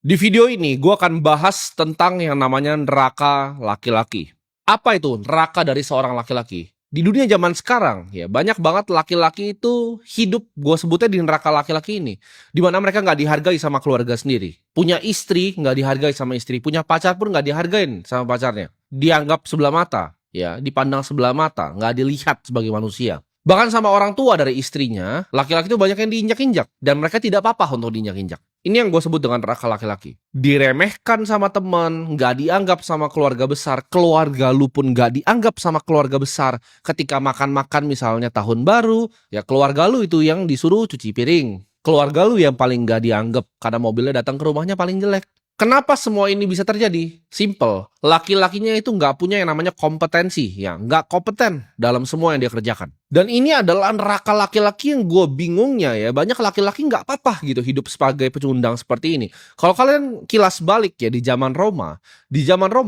Di video ini gue akan bahas tentang yang namanya neraka laki-laki. Apa itu neraka dari seorang laki-laki? Di dunia zaman sekarang ya banyak banget laki-laki itu hidup, gue sebutnya di neraka laki-laki ini, di mana mereka nggak dihargai sama keluarga sendiri, punya istri nggak dihargai sama istri, punya pacar pun nggak dihargain sama pacarnya, dianggap sebelah mata, ya dipandang sebelah mata, nggak dilihat sebagai manusia. Bahkan sama orang tua dari istrinya, laki-laki itu banyak yang diinjak-injak. Dan mereka tidak apa-apa untuk diinjak-injak. Ini yang gue sebut dengan neraka laki-laki. Diremehkan sama temen, gak dianggap sama keluarga besar. Keluarga lu pun gak dianggap sama keluarga besar. Ketika makan-makan misalnya tahun baru, ya keluarga lu itu yang disuruh cuci piring. Keluarga lu yang paling gak dianggap karena mobilnya datang ke rumahnya paling jelek. Kenapa semua ini bisa terjadi? Simple. Laki-lakinya itu nggak punya yang namanya kompetensi, ya nggak kompeten dalam semua yang dia kerjakan. Dan ini adalah neraka laki-laki yang gue bingungnya ya. Banyak laki-laki nggak apa-apa gitu hidup sebagai pecundang seperti ini. Kalau kalian kilas balik ya di zaman Roma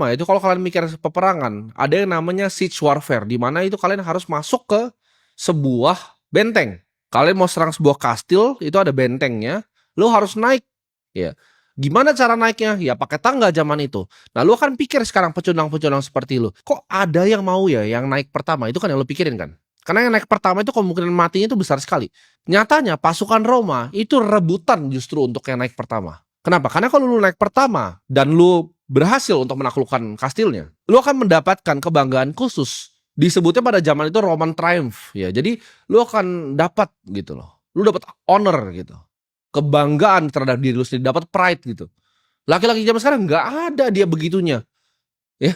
itu kalau kalian mikir peperangan, ada yang namanya siege warfare, di mana itu kalian harus masuk ke sebuah benteng. Kalian mau serang sebuah kastil, itu ada bentengnya, lo harus naik, ya. Gimana cara naiknya? Ya pakai tangga zaman itu. Nah lu akan pikir sekarang pecundang-pecundang seperti lu, kok ada yang mau ya yang naik pertama? Itu kan yang lu pikirin kan? Karena yang naik pertama itu kemungkinan matinya itu besar sekali. Nyatanya pasukan Roma itu rebutan justru untuk yang naik pertama. Kenapa? Karena kalau lu naik pertama dan lu berhasil untuk menaklukkan kastilnya, lu akan mendapatkan kebanggaan khusus. Disebutnya pada zaman itu Roman Triumph ya. Jadi lu akan dapat gitu loh. Lu dapat honor gitu, kebanggaan terhadap diri lu sendiri, dapat pride gitu. Laki-laki zaman sekarang nggak ada dia begitunya. Ya,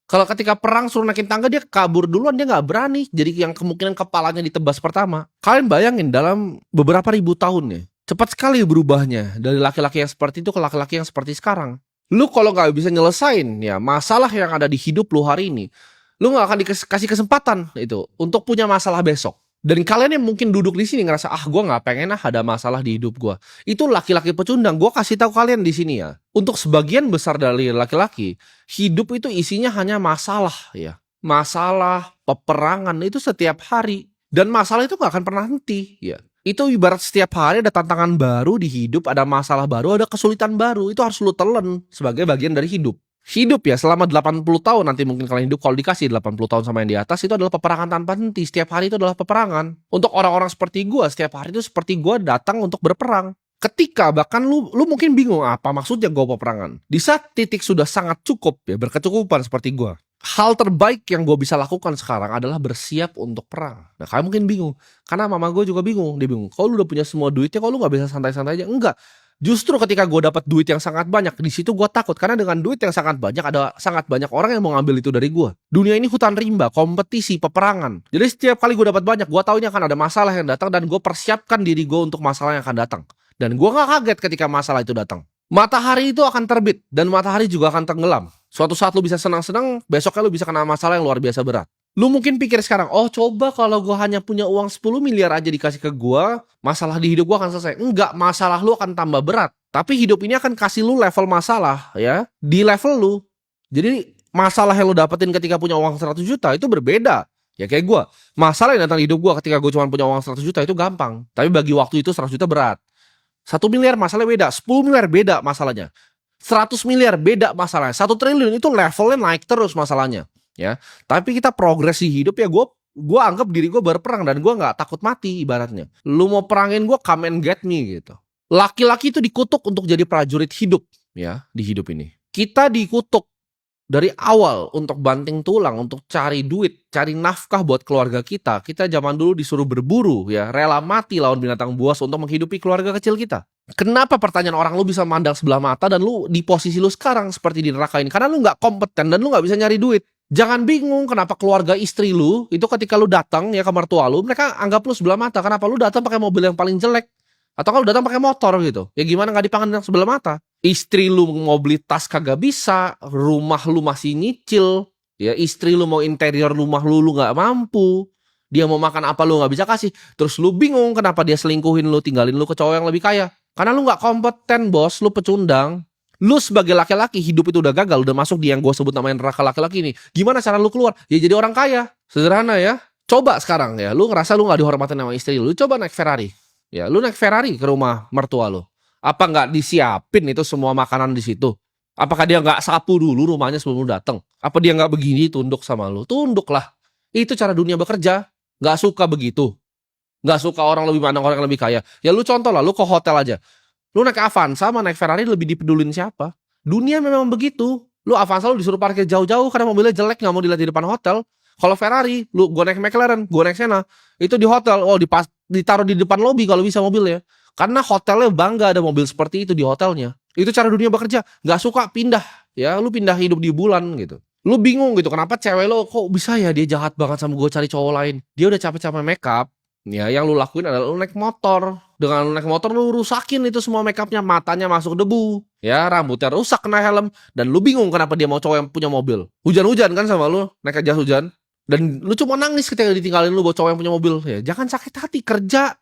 kalau ketika perang suruh naikin tangga dia kabur duluan, dia nggak berani. Jadi yang kemungkinan kepalanya ditebas pertama. Kalian bayangin dalam beberapa ribu tahun ya, cepat sekali berubahnya dari laki-laki yang seperti itu ke laki-laki yang seperti sekarang. Lu kalau nggak bisa nyelesain ya masalah yang ada di hidup lu hari ini, lu nggak akan dikasih kesempatan itu untuk punya masalah besok. Dan kalian yang mungkin duduk di sini ngerasa gue nggak pengen ada masalah di hidup gue. Itu laki-laki pecundang. Gue kasih tahu kalian di sini ya. Untuk sebagian besar dari laki-laki, hidup itu isinya hanya masalah ya. Masalah, peperangan itu setiap hari. Dan masalah itu nggak akan pernah henti ya. Itu ibarat setiap hari ada tantangan baru di hidup, ada masalah baru, ada kesulitan baru. Itu harus lu telan sebagai bagian dari hidup. Hidup ya selama 80 tahun nanti mungkin kalian hidup, kalau dikasih 80 tahun sama yang di atas, itu adalah peperangan tanpa henti. Setiap hari itu adalah peperangan. Untuk orang-orang seperti gue, setiap hari itu seperti gue datang untuk berperang. Ketika bahkan lu mungkin bingung apa maksudnya gue peperangan. Di saat titik sudah sangat cukup ya, berkecukupan seperti gue, hal terbaik yang gue bisa lakukan sekarang adalah bersiap untuk perang. Nah kalian mungkin bingung, karena mama gue juga bingung. Dia bingung, kalau lu udah punya semua duitnya, kalau lu gak bisa santai-santai aja? Enggak. Justru ketika gue dapat duit yang sangat banyak, di situ gue takut. Karena dengan duit yang sangat banyak, ada sangat banyak orang yang mau ngambil itu dari gue. Dunia ini hutan rimba, kompetisi, peperangan. Jadi setiap kali gue dapat banyak, gue tahu ini akan ada masalah yang datang, dan gue persiapkan diri gue untuk masalah yang akan datang. Dan gue gak kaget ketika masalah itu datang. Matahari itu akan terbit, dan matahari juga akan tenggelam. Suatu saat lu bisa senang-senang, besoknya lu bisa kena masalah yang luar biasa berat. Lu mungkin pikir sekarang, oh coba kalau gue hanya punya uang 10 miliar aja dikasih ke gue, masalah di hidup gue akan selesai. Enggak, masalah lu akan tambah berat. Tapi hidup ini akan kasih lu level masalah ya, di level lu. Jadi masalah yang lu dapetin ketika punya uang 100 juta itu berbeda. Ya kayak gue, masalah yang datang di hidup gue ketika gue cuma punya uang 100 juta itu gampang. Tapi bagi waktu itu 100 juta berat. 1 miliar masalahnya beda, 10 miliar beda masalahnya. 100 miliar beda masalahnya. 1 triliun itu levelnya naik terus masalahnya. Ya, tapi kita progres di hidup ya, gue anggap diri gue berperang dan gue nggak takut mati ibaratnya. Lu mau perangin gue, come and get me gitu. Laki-laki itu dikutuk untuk jadi prajurit hidup ya di hidup ini. Kita dikutuk dari awal untuk banting tulang, untuk cari duit, cari nafkah buat keluarga kita. Kita zaman dulu disuruh berburu ya, rela mati lawan binatang buas untuk menghidupi keluarga kecil kita. Kenapa pertanyaan orang lu bisa mandang sebelah mata dan lu di posisi lu sekarang seperti di neraka ini? Karena lu nggak kompeten dan lu nggak bisa nyari duit. Jangan bingung kenapa keluarga istri lu itu ketika lu datang ya ke mertua lu, mereka anggap lu sebelah mata. Kenapa lu datang pakai mobil yang paling jelek? Atau kalau datang pakai motor gitu. Ya gimana nggak dipandang sebelah mata? Istri lu mau beli tas kagak bisa, rumah lu masih nyicil, ya istri lu mau interior rumah lu nggak mampu. Dia mau makan apa lu nggak bisa kasih. Terus lu bingung kenapa dia selingkuhin lu, tinggalin lu ke cowok yang lebih kaya. Karena lu nggak kompeten bos, lu pecundang. Lu sebagai laki-laki hidup itu udah gagal, udah masuk di yang gue sebut namanya neraka laki-laki ini. Gimana cara lu keluar? Ya jadi orang kaya. Sederhana ya. Coba sekarang ya, lu ngerasa lu gak dihormatin sama istri lu, coba naik Ferrari. Ya, lu naik Ferrari ke rumah mertua lu. Apa nggak disiapin itu semua makanan di situ? Apakah dia nggak sapu dulu rumahnya sebelum lu datang? Apa dia nggak begini tunduk sama lu? Tunduk lah. Itu cara dunia bekerja. Nggak suka begitu. Nggak suka orang lebih pandang orang yang lebih kaya. Ya lu contoh lah, lu ke hotel aja. Lu naik Avanza sama naik Ferrari lebih dipedulin siapa? Dunia memang begitu. Lu Avanza lu disuruh parkir jauh-jauh karena mobilnya jelek nggak mau dilihat di depan hotel. Kalau Ferrari, gua naik McLaren, gua naik Senna, itu di hotel, ditaruh di depan lobi kalau bisa mobilnya. Karena hotelnya bangga ada mobil seperti itu di hotelnya. Itu cara dunia bekerja. Nggak suka pindah, ya lu pindah hidup di bulan gitu. Lu bingung gitu, kenapa cewek lo kok bisa ya dia jahat banget sama gue cari cowok lain. Dia udah capek-capek make up, ya yang lu lakuin adalah lu naik motor. Dengan lu naik motor lu rusakin itu semua make upnya, matanya masuk debu, ya rambutnya rusak kena helm, dan lu bingung kenapa dia mau cowok yang punya mobil. Hujan-hujan kan sama lu, naik jas hujan, dan lu cuma nangis ketika ditinggalin lu buat cowok yang punya mobil. Ya jangan sakit hati, kerja,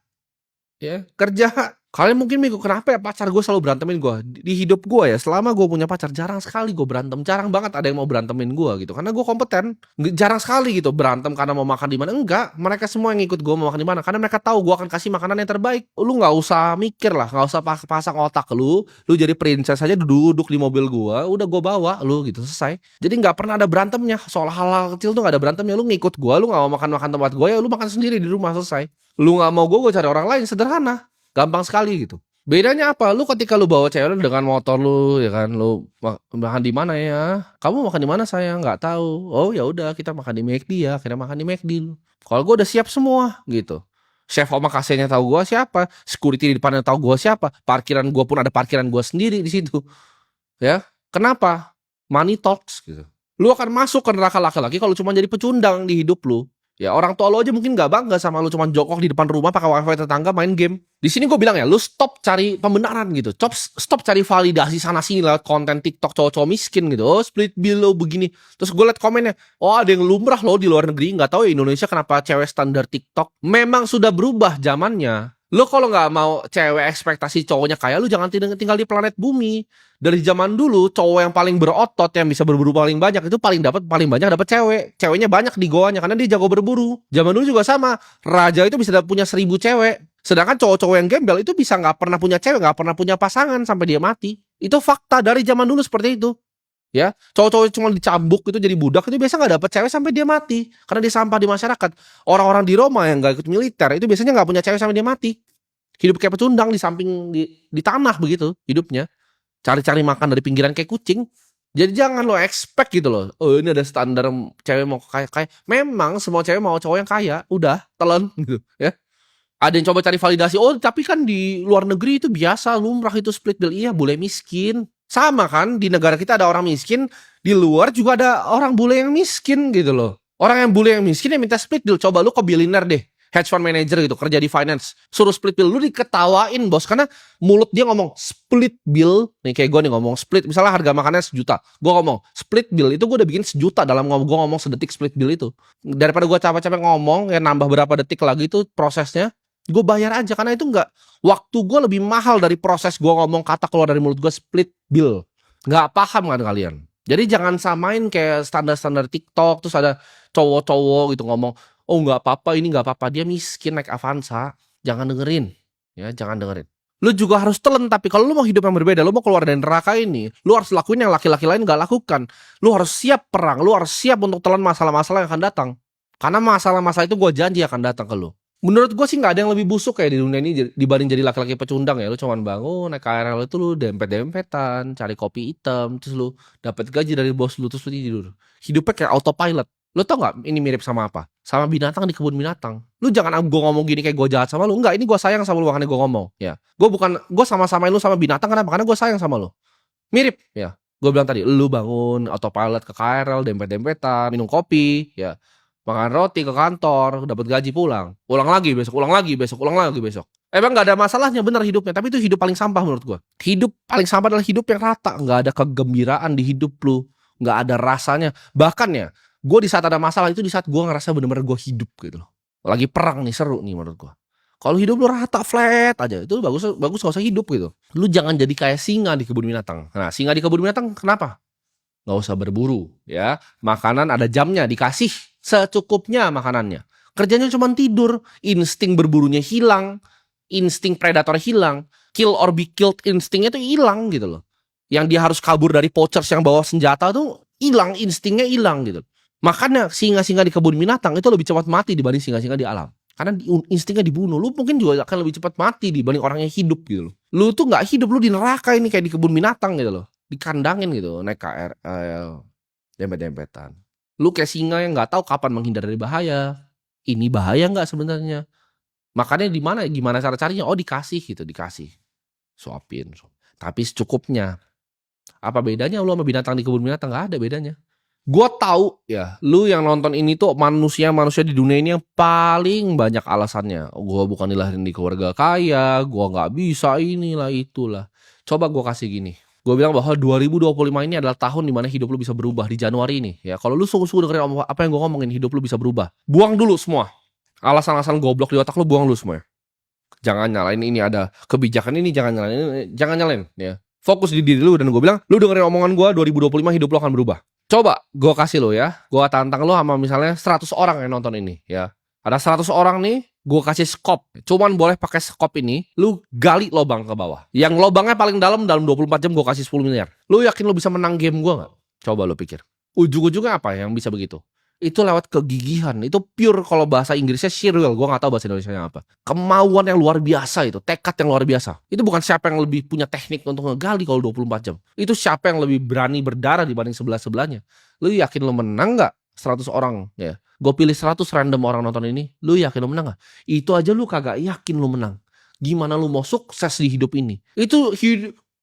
ya kerja. Kalian mungkin bingung kenapa ya pacar gue selalu berantemin gue di hidup gue ya. Selama gue punya pacar jarang sekali gue berantem, jarang banget ada yang mau berantemin gue gitu karena gue kompeten. Jarang sekali gitu berantem karena mau makan di mana. Enggak, mereka semua yang ikut gue mau makan di mana karena mereka tahu gue akan kasih makanan yang terbaik. Lu nggak usah mikir lah, nggak usah pasang otak lu jadi princess aja duduk di mobil gue, udah gue bawa lu gitu, selesai. Jadi nggak pernah ada berantemnya soal hal-hal kecil tuh, nggak ada berantemnya. Lu ngikut gue, lu nggak mau makan tempat gue ya lu makan sendiri di rumah, selesai. Lu nggak mau gue cari orang lain, sederhana. Gampang sekali gitu. Bedanya apa? Lu ketika lu bawa cewek lu dengan motor lu, ya kan, lu makan di mana ya? Kamu makan di mana sayang? Nggak tahu. Oh ya udah kita makan di McD ya. Kita makan di McD. Kalau gue udah siap semua gitu. Chef omakase-nya tahu gue siapa, security di depannya tahu gue siapa, parkiran gue pun ada parkiran gue sendiri di situ. Ya, kenapa? Money talks gitu. Lu akan masuk ke neraka laki-laki kalau cuma jadi pecundang di hidup lu. Ya orang tua lo aja mungkin gak bangga sama lu cuma jongkok di depan rumah pakai wifi tetangga main game. Di sini gue bilang ya, lu stop cari pembenaran gitu. Stop cari validasi sana sini lewat konten TikTok cowok-cowok miskin gitu. Oh split bill lo begini. Terus gue liat komennya, oh ada yang lumrah lo di luar negeri. Gak tahu ya Indonesia kenapa cewek standar TikTok. Memang sudah berubah zamannya. Lo kalau nggak mau cewek ekspektasi cowoknya kaya, lu jangan tinggal di planet bumi. Dari zaman dulu cowok yang paling berotot yang bisa berburu paling banyak itu paling banyak dapat cewek. Ceweknya banyak di goanya karena dia jago berburu. Zaman dulu juga sama. Raja itu bisa punya 1000 cewek. Sedangkan cowok-cowok yang gembel itu bisa nggak pernah punya cewek, nggak pernah punya pasangan sampai dia mati. Itu fakta dari zaman dulu seperti itu. Ya, cowok-cowok cuma dicambuk itu jadi budak itu biasa nggak dapet cewek sampai dia mati karena dia sampah di masyarakat. Orang-orang di Roma yang nggak ikut militer itu biasanya nggak punya cewek sampai dia mati. Hidup kayak pecundang di samping di tanah begitu hidupnya. Cari-cari makan dari pinggiran kayak kucing. Jadi jangan lo expect gitu loh. Oh ini ada standar cewek mau kaya. Memang semua cewek mau cowok yang kaya. Udah telan gitu ya. Ada yang coba cari validasi. Oh tapi kan di luar negeri itu biasa lumrah itu split bill. Iya bule miskin. Sama kan di negara kita ada orang miskin. Di luar juga ada orang bule yang miskin gitu loh. Orang yang bule yang miskin yang minta split bill. Coba lu ke billionaire deh. Hedge fund manager gitu, kerja di finance, suruh split bill, lu diketawain bos, karena mulut dia ngomong split bill, nih kayak gue nih ngomong split, misalnya harga makannya 1 juta, gue ngomong split bill, itu gue udah bikin 1 juta dalam gue ngomong sedetik split bill itu, daripada gue capek-capek ngomong, ya nambah berapa detik lagi itu prosesnya, gue bayar aja, karena itu nggak, waktu gue lebih mahal dari proses gue ngomong kata keluar dari mulut gue split bill, nggak paham kan kalian? Jadi jangan samain kayak standar-standar TikTok, terus ada cowok-cowok gitu ngomong, oh nggak apa-apa, ini nggak apa-apa, dia miskin naik Avanza, jangan dengerin, ya jangan dengerin. Lu juga harus telan, tapi kalau lu mau hidup yang berbeda, lu mau keluar dari neraka ini, lu harus lakuin yang laki-laki lain nggak lakukan. Lu harus siap perang, lu harus siap untuk telan masalah-masalah yang akan datang. Karena masalah-masalah itu gue janji akan datang ke lu. Menurut gue sih nggak ada yang lebih busuk kayak di dunia ini dibanding jadi laki-laki pecundang ya. Lu cuman bangun naik KRL itu lu dempet-dempetan, cari kopi hitam, terus lu dapat gaji dari bos lu, terus lu tidur. Hidupnya kayak autopilot. Lu tau gak ini mirip sama apa? Sama binatang di kebun binatang. Lu jangan gue ngomong gini kayak gue jahat sama lu. Enggak, ini gue sayang sama lu makanya gue ngomong. Ya, gue sama-samain lu sama binatang kenapa? Karena gue sayang sama lu. Mirip ya. Gue bilang tadi, lu bangun autopilot ke KRL, dempet-dempetan, minum kopi, ya, makan roti ke kantor, dapat gaji pulang lagi besok, ulang lagi besok. Emang nggak ada masalahnya bener hidupnya, tapi itu hidup paling sampah menurut gue. Hidup paling sampah adalah hidup yang rata, nggak ada kegembiraan di hidup lu, nggak ada rasanya. Bahkan ya, gue di saat ada masalah itu di saat gue ngerasa bener-bener gue hidup gitu loh. Lagi perang nih, seru nih menurut gue. Kalau hidup lu rata flat aja itu bagus gak usah hidup gitu. Lu jangan jadi kayak singa di kebun binatang. Nah singa di kebun binatang kenapa? Gak usah berburu ya. Makanan ada jamnya, dikasih secukupnya makanannya. Kerjanya cuma tidur, insting berburunya hilang, insting predator hilang. kill or be killed instingnya tuh hilang gitu loh. Yang dia harus kabur dari poachers yang bawa senjata tuh hilang, instingnya hilang gitu. Makanya singa-singa di kebun binatang itu lebih cepat mati dibanding singa-singa di alam. Karena instingnya dibunuh. Lu mungkin juga akan lebih cepat mati dibanding orang yang hidup gitu loh. Lu tuh nggak hidup, lu di neraka ini kayak di kebun binatang gitu loh. Dikandangin gitu, naik KRL, dempet-dempetan. Lu kayak singa yang nggak tahu kapan menghindar dari bahaya. Ini bahaya nggak sebenarnya? Makanya gimana cara carinya? Oh, dikasih gitu, dikasih. Suapin. Tapi secukupnya. Apa bedanya lu sama binatang di kebun binatang? Nggak ada bedanya. Gue tahu ya, lu yang nonton ini tuh manusia di dunia ini yang paling banyak alasannya. Gue bukan dilahirin di keluarga kaya, gue nggak bisa inilah itulah. Coba gue kasih gini. Gue bilang bahwa 2025 ini adalah tahun dimana hidup lu bisa berubah di Januari ini. Ya, kalau lu sungguh-sungguh dengerin apa yang gue ngomongin, hidup lu bisa berubah. Buang dulu semua. Alasan-alasan goblok di otak lu, buang dulu semua. Jangan nyalain ini ada kebijakan ini, jangan nyalain ya. Fokus di diri lu, dan gue bilang, lu dengerin omongan gue, 2025 hidup lu akan berubah. Coba gue kasih lo ya, gue tantang lo sama misalnya 100 orang yang nonton ini ya. Ada 100 orang nih, gue kasih skop. Cuman boleh pakai skop ini, lu gali lobang ke bawah. Yang lobangnya paling dalam 24 jam gue kasih 10 miliar. Lu yakin lu bisa menang game gue gak? Coba lu pikir. Ujung-ujungnya apa yang bisa begitu? Itu lewat kegigihan. Itu pure, kalau bahasa Inggrisnya sheer will. Gue gak tahu bahasa Indonesianya apa. Kemauan yang luar biasa itu. Tekad yang luar biasa. Itu bukan siapa yang lebih punya teknik untuk ngegali kalau 24 jam. Itu siapa yang lebih berani berdarah dibanding sebelah-sebelahnya. Lu yakin lu menang gak? 100 orang ya. Gue pilih 100 random orang nonton ini. Lu yakin lu menang gak? Itu aja lu kagak yakin lu menang. Gimana lu mau sukses di hidup ini? Itu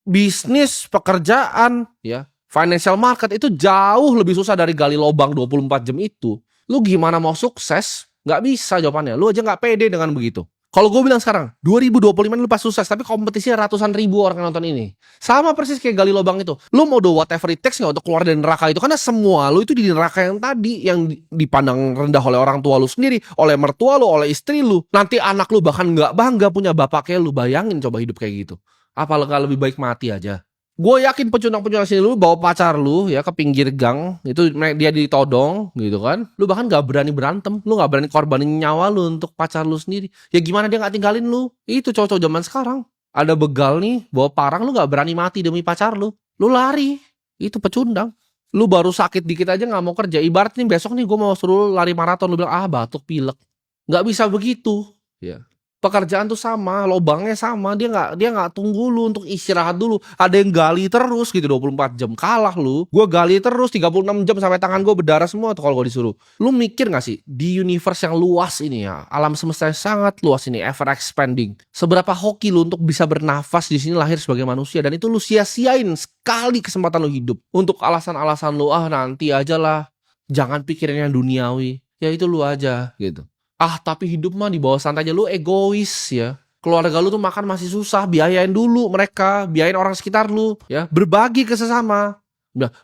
bisnis, pekerjaan ya. Financial market itu jauh lebih susah dari gali lobang 24 jam itu. Lu gimana mau sukses? Nggak bisa jawabannya. Lu aja nggak pede dengan begitu. Kalau gue bilang sekarang, 2025 lu pas sukses, tapi kompetisinya ratusan ribu orang yang nonton ini. Sama persis kayak gali lobang itu. Lu mau do whatever it takes nggak untuk keluar dari neraka itu? Karena semua lu itu di neraka yang tadi, yang dipandang rendah oleh orang tua lu sendiri, oleh mertua lu, oleh istri lu. Nanti anak lu bahkan nggak bangga punya bapak kayak lu. Bayangin coba hidup kayak gitu. Apa lebih baik mati aja? Gue yakin pecundang-pecundang sini lu bawa pacar lu ya ke pinggir gang, itu dia ditodong gitu kan. Lu bahkan gak berani berantem, lu gak berani korbanin nyawa lu untuk pacar lu sendiri. Ya gimana dia gak tinggalin lu? Itu cowok-cowok zaman sekarang. Ada begal nih, bawa parang, lu gak berani mati demi pacar lu. Lu lari. Itu pecundang. Lu baru sakit dikit aja gak mau kerja. Ibarat nih besok nih gue mau suruh lari maraton, lu bilang batuk pilek. Gak bisa begitu. Ya. Pekerjaan tuh sama, lobangnya sama, dia nggak tunggu lu untuk istirahat dulu. Ada yang gali terus gitu 24 jam, kalah lu. Gue gali terus 36 jam sampai tangan gue berdarah semua tuh kalau gue disuruh. Lu mikir nggak sih di universe yang luas ini ya, alam semesta yang sangat luas ini, ever expanding. Seberapa hoki lu untuk bisa bernafas di sini, lahir sebagai manusia, dan itu lu sia-siain sekali kesempatan lu hidup untuk alasan-alasan lu, nanti aja lah, jangan pikirin yang duniawi. Ya itu lu aja gitu. Tapi hidup mah di bawah santai aja, lu egois ya. Keluarga lu tuh makan masih susah, biayain dulu mereka, biayain orang sekitar lu ya. Berbagi ke sesama.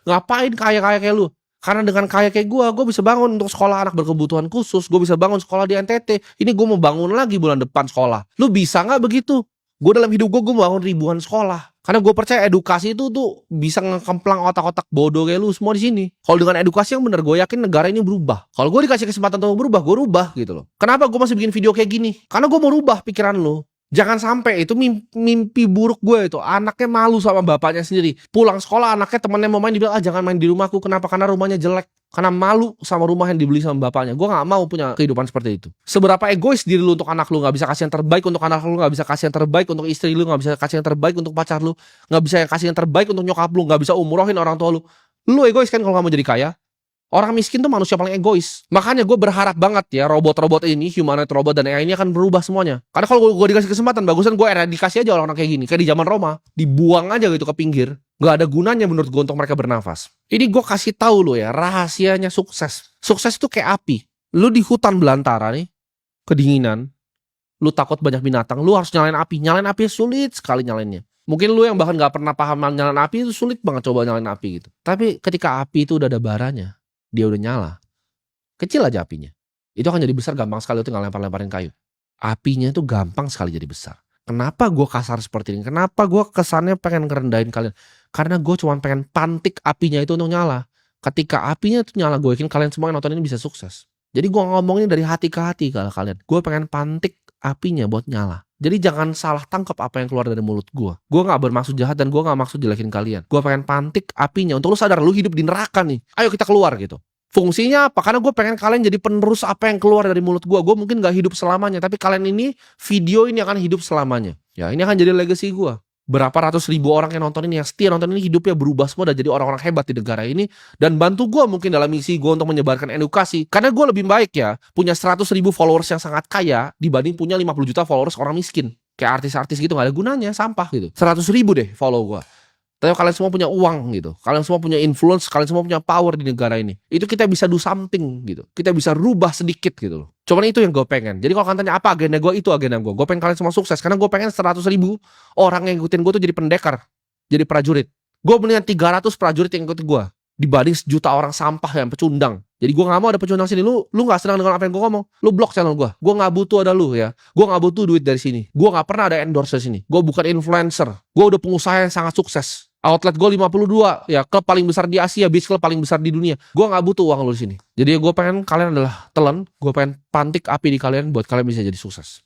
Ngapain kaya-kaya kayak lu? Karena dengan kaya kayak gue bisa bangun untuk sekolah anak berkebutuhan khusus. Gue bisa bangun sekolah di NTT. Ini gue mau bangun lagi bulan depan sekolah. Lu bisa gak begitu? Gue dalam hidup gue mau bangun ribuan sekolah. Karena gue percaya edukasi itu tuh bisa ngekemplang otak-otak bodoh kayak lu semua di sini. Kalau dengan edukasi yang benar, gue yakin negara ini berubah. Kalau gue dikasih kesempatan untuk berubah, gue rubah gitu loh. Kenapa gue masih bikin video kayak gini? Karena gue mau rubah pikiran lu. Jangan sampai itu mimpi buruk gue itu. Anaknya malu sama bapaknya sendiri. Pulang sekolah anaknya temannya mau main, dibilang jangan main di rumahku. Kenapa? Karena rumahnya jelek. Karena malu sama rumah yang dibeli sama bapaknya. Gue gak mau punya kehidupan seperti itu. Seberapa egois diri lu untuk anak lu. Gak bisa kasih yang terbaik untuk anak lu. Gak bisa kasih yang terbaik untuk istri lu. Gak bisa kasih yang terbaik untuk pacar lu. Gak bisa kasih yang terbaik untuk nyokap lu. Gak bisa umrohin orang tua lu. Lu egois kan kalau gak mau jadi kaya? Orang miskin tuh manusia paling egois. Makanya gue berharap banget ya robot-robot ini, humanoid robot dan AI ini akan berubah semuanya. Karena kalau gue dikasih kesempatan, bagusan gue eradikasi aja orang-orang kayak gini. Kayak di zaman Roma, dibuang aja gitu ke pinggir. Gak ada gunanya menurut gue untuk mereka bernafas. Ini gue kasih tahu lo ya, rahasianya sukses. Sukses itu kayak api. Lu di hutan belantara nih, kedinginan. Lu takut banyak binatang, lu harus nyalain api. Nyalain api sulit sekali nyalainnya. Mungkin lu yang bahkan gak pernah paham nyalain api itu sulit banget coba nyalain api gitu. Tapi ketika api itu udah ada baranya, dia udah nyala, kecil aja apinya, itu akan jadi besar gampang sekali, tinggal lempar-lemparin kayu. Apinya itu gampang sekali jadi besar. Kenapa gue kasar seperti ini? Kenapa gue kesannya pengen ngerendahin kalian? Karena gue cuma pengen pantik apinya itu untuk nyala. Ketika apinya itu nyala, gue yakin kalian semua yang nonton ini bisa sukses. Jadi gue ngomongin dari hati ke hati kalau kalian. Gue pengen pantik apinya buat nyala. Jadi jangan salah tangkap apa yang keluar dari mulut gue. Gue gak bermaksud jahat dan gue gak maksud jelekin kalian. Gue pengen pantik apinya untuk lu sadar lu hidup di neraka nih. Ayo kita keluar gitu. Fungsinya apa? Karena gue pengen kalian jadi penerus apa yang keluar dari mulut gue. Gue mungkin gak hidup selamanya, tapi kalian ini, video ini akan hidup selamanya. Ya, ini akan jadi legacy gue. Berapa ratus ribu orang yang nonton ini, yang setia nonton ini, hidupnya berubah semua dan jadi orang-orang hebat di negara ini. Dan bantu gue mungkin dalam misi gue untuk menyebarkan edukasi. Karena gue lebih baik ya, punya 100 ribu followers yang sangat kaya dibanding punya 50 juta followers orang miskin. Kayak artis-artis gitu, gak ada gunanya, sampah gitu. 100 ribu deh follow gue. Tapi kalian semua punya uang gitu. Kalian semua punya influence, kalian semua punya power di negara ini. Itu kita bisa do something gitu. Kita bisa rubah sedikit gitu loh. Cuman itu yang gue pengen. Jadi kalau kalian tanya apa agenda gue, itu agenda gue. Gue pengen kalian semua sukses. Karena gue pengen 100 ribu orang yang ngikutin gue tuh jadi pendekar. Jadi prajurit. Gue mendingan 300 prajurit yang ngikutin gue dibanding 1 juta orang sampah yang pecundang. Jadi gue gak mau ada pecundang sini. Lu gak senang dengan apa yang gue ngomong, lu blok channel gue. Gue gak butuh ada lu ya. Gue gak butuh duit dari sini. Gue gak pernah ada endorse dari sini. Gue bukan influencer. Gue udah pengusaha yang sangat sukses. Outlet gue 52, ya klub paling besar di Asia, beach club paling besar di dunia. Gue gak butuh uang lu di sini. Jadi gue pengen kalian adalah telan. Gue pengen pantik api di kalian buat kalian bisa jadi sukses.